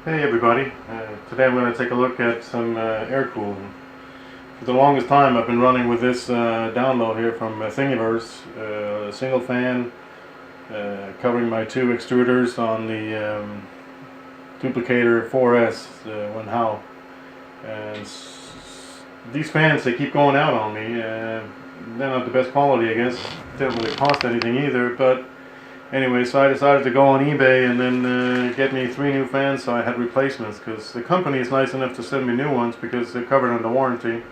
Hey everybody, today I'm going to take a look at some air cooling. For the longest time I've been running with this download here from Thingiverse, single fan, covering my two extruders on the Duplicator 4S, Wenhao. And these fans, they keep going out on me. They're not the best quality, I guess. They don't really cost anything either, but anyway, so I decided to go on eBay and then get me 3 new fans, so I had replacements, because the company is nice enough to send me new ones because they're covered under warranty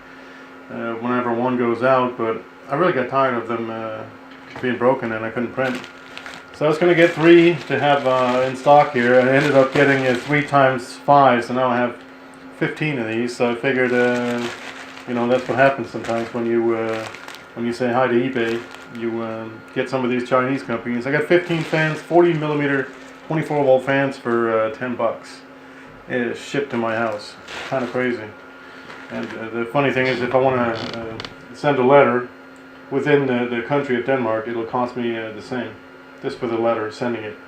whenever one goes out, but I really got tired of them being broken and I couldn't print. So I was going to get 3 to have in stock here. I ended up getting 3 times 5, so now I have 15 of these, so I figured, you know, that's what happens sometimes when you say hi to eBay. You get some of these Chinese companies. I got 15 fans, 40 millimeter, 24 volt fans for 10 bucks. It is shipped to my house. Kind of crazy. And the funny thing is, if I want to send a letter within the country of Denmark, it'll cost me the same, just for the letter, sending it.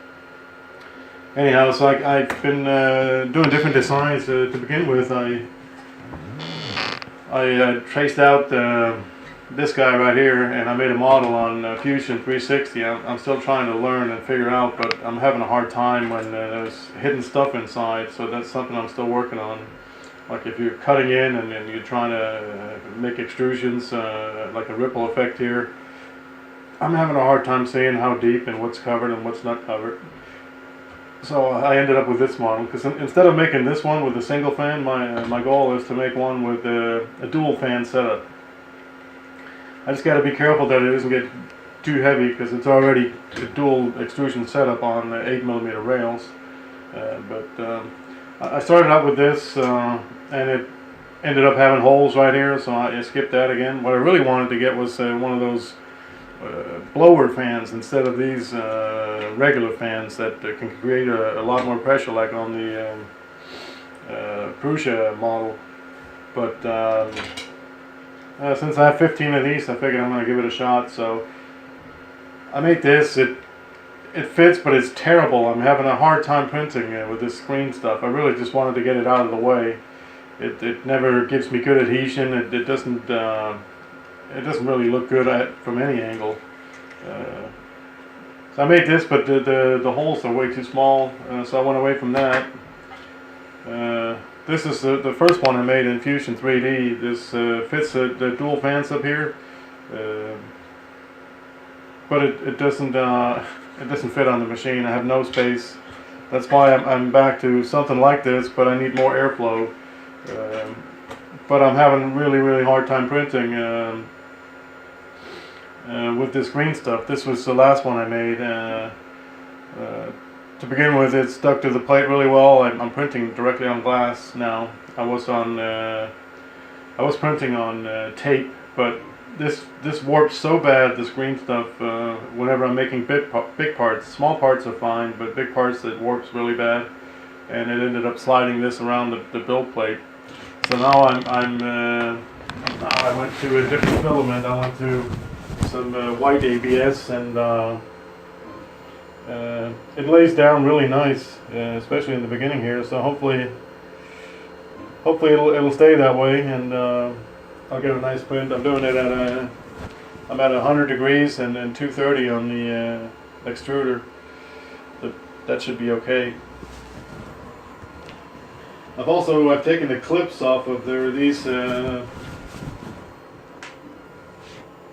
Anyhow, so I've been doing different designs to begin with. I traced out this guy right here, and I made a model on Fusion 360. I'm still trying to learn and figure out, but I'm having a hard time when there's hidden stuff inside, so that's something I'm still working on. Like if you're cutting in and you're trying to make extrusions, like a ripple effect here, I'm having a hard time seeing how deep and what's covered and what's not covered. So I ended up with this model, because instead of making this one with a single fan, my goal is to make one with a dual fan setup. I just got to be careful that it doesn't get too heavy, because it's already a dual extrusion setup on 8mm rails. I started out with this, and it ended up having holes right here, so I skipped that again. What I really wanted to get was one of those blower fans instead of these regular fans that can create a lot more pressure, like on the Prusa model. But since I have 15 of these, I figured I'm going to give it a shot. So I made this. It fits, but it's terrible. I'm having a hard time printing with this screen stuff. I really just wanted to get it out of the way. It never gives me good adhesion. It doesn't really look good from any angle. So I made this, but the holes are way too small, so I went away from that. This is the first one I made in Fusion 3D. This fits the dual fans up here, but it doesn't fit on the machine. I have no space. That's why I'm back to something like this, but I need more airflow. But I'm having a really hard time printing with this green stuff. This was the last one I made. To begin with, it stuck to the plate really well. I'm printing directly on glass now. I was printing on tape, but this warps so bad, this green stuff. Whenever I'm making big parts, small parts are fine, but big parts, it warps really bad, and it ended up sliding this around the build plate. So now I went to a different filament. I went to some white ABS, and it lays down really nice, especially in the beginning here. So hopefully it'll stay that way, and I'll get a nice print. I'm doing it I'm at 100 degrees and 230 on the extruder. That should be okay. I've taken the clips off of these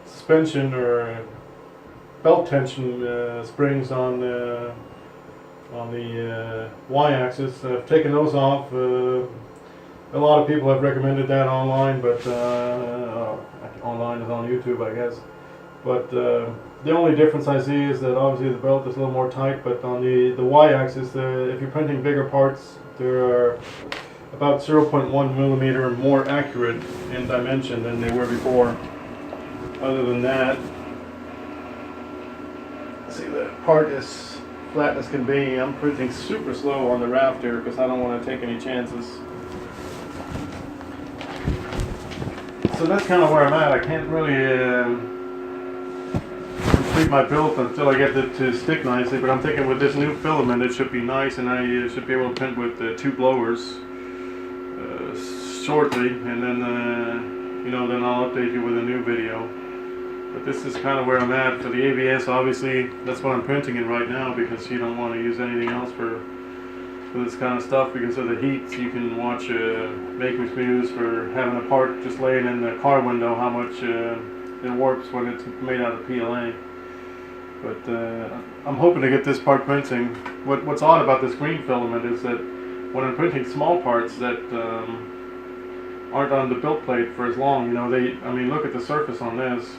suspension or belt tension springs on the y-axis. I've taken those off. A lot of people have recommended that online, but online is on YouTube, I guess. But the only difference I see is that obviously the belt is a little more tight, but on the y-axis, if you're printing bigger parts, there are about 0.1mm more accurate in dimension than they were before. Other than that, see, the part is flat as can be. I'm printing super slow on the raft here because I don't want to take any chances. So that's kind of where I'm at. I can't really complete my build until I get it to stick nicely, but I'm thinking with this new filament it should be nice, and I should be able to print with 2 blowers shortly, and then then I'll update you with a new video. But this is kind of where I'm at for the ABS. Obviously, that's what I'm printing in right now, because you don't want to use anything else for this kind of stuff because of the heat. You can watch Maker's Muse for having a part just laying in the car window, how much it warps when it's made out of PLA. But I'm hoping to get this part printing. What's odd about this green filament is that when I'm printing small parts that aren't on the build plate for as long, I mean, look at the surface on this.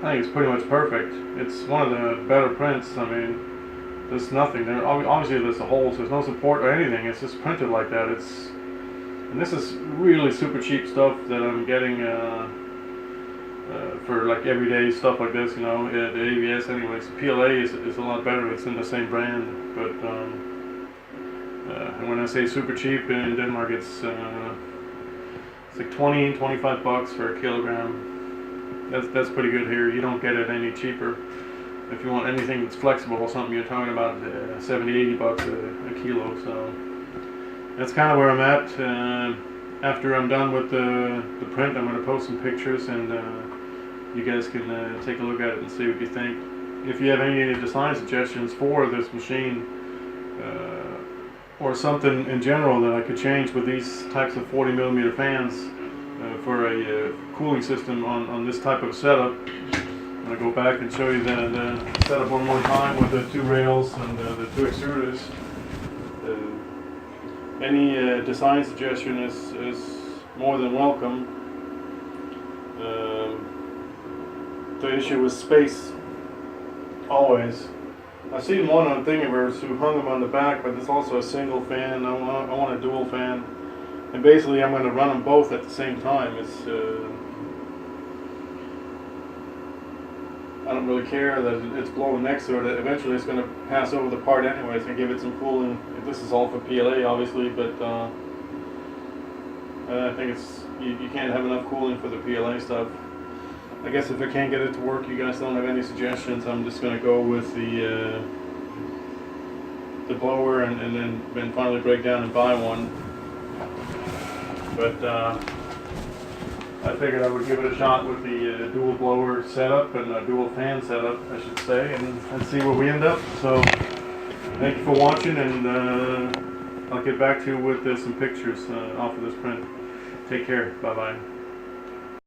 I think it's pretty much perfect. It's one of the better prints. I mean, there's nothing there. Obviously, there's a hole, so there's no support or anything. It's just printed like that. And this is really super cheap stuff that I'm getting for like everyday stuff like this. The ABS, anyways. PLA is a lot better. It's in the same brand, but and when I say super cheap in Denmark, it's like 25 bucks for a kilogram. That's pretty good here. You don't get it any cheaper. If you want anything that's flexible or something, you're talking about 70, 80 bucks a kilo. So that's kind of where I'm at. After I'm done with the print, I'm going to post some pictures, and you guys can take a look at it and see what you think. If you have any design suggestions for this machine, or something in general that I could change with these types of 40mm fans for a cooling system on this type of setup. I'm going to go back and show you the setup one more time with the 2 rails and the 2 extruders. Any design suggestion is more than welcome. The issue with space, always. I've seen one on Thingiverse who hung them on the back, but there's also a single fan. I want a dual fan, and basically I'm going to run them both at the same time. I don't really care that it's blowing next to it. Eventually it's going to pass over the part anyways and give it some cooling. This is all for PLA, obviously, but I think you can't have enough cooling for the PLA stuff. I guess if I can't get it to work, you guys don't have any suggestions, I'm just going to go with the blower and then finally break down and buy one. But I figured I would give it a shot with the dual blower setup and a dual fan setup, I should say, and see where we end up. So thank you for watching, and I'll get back to you with some pictures off of this print. Take care. Bye-bye.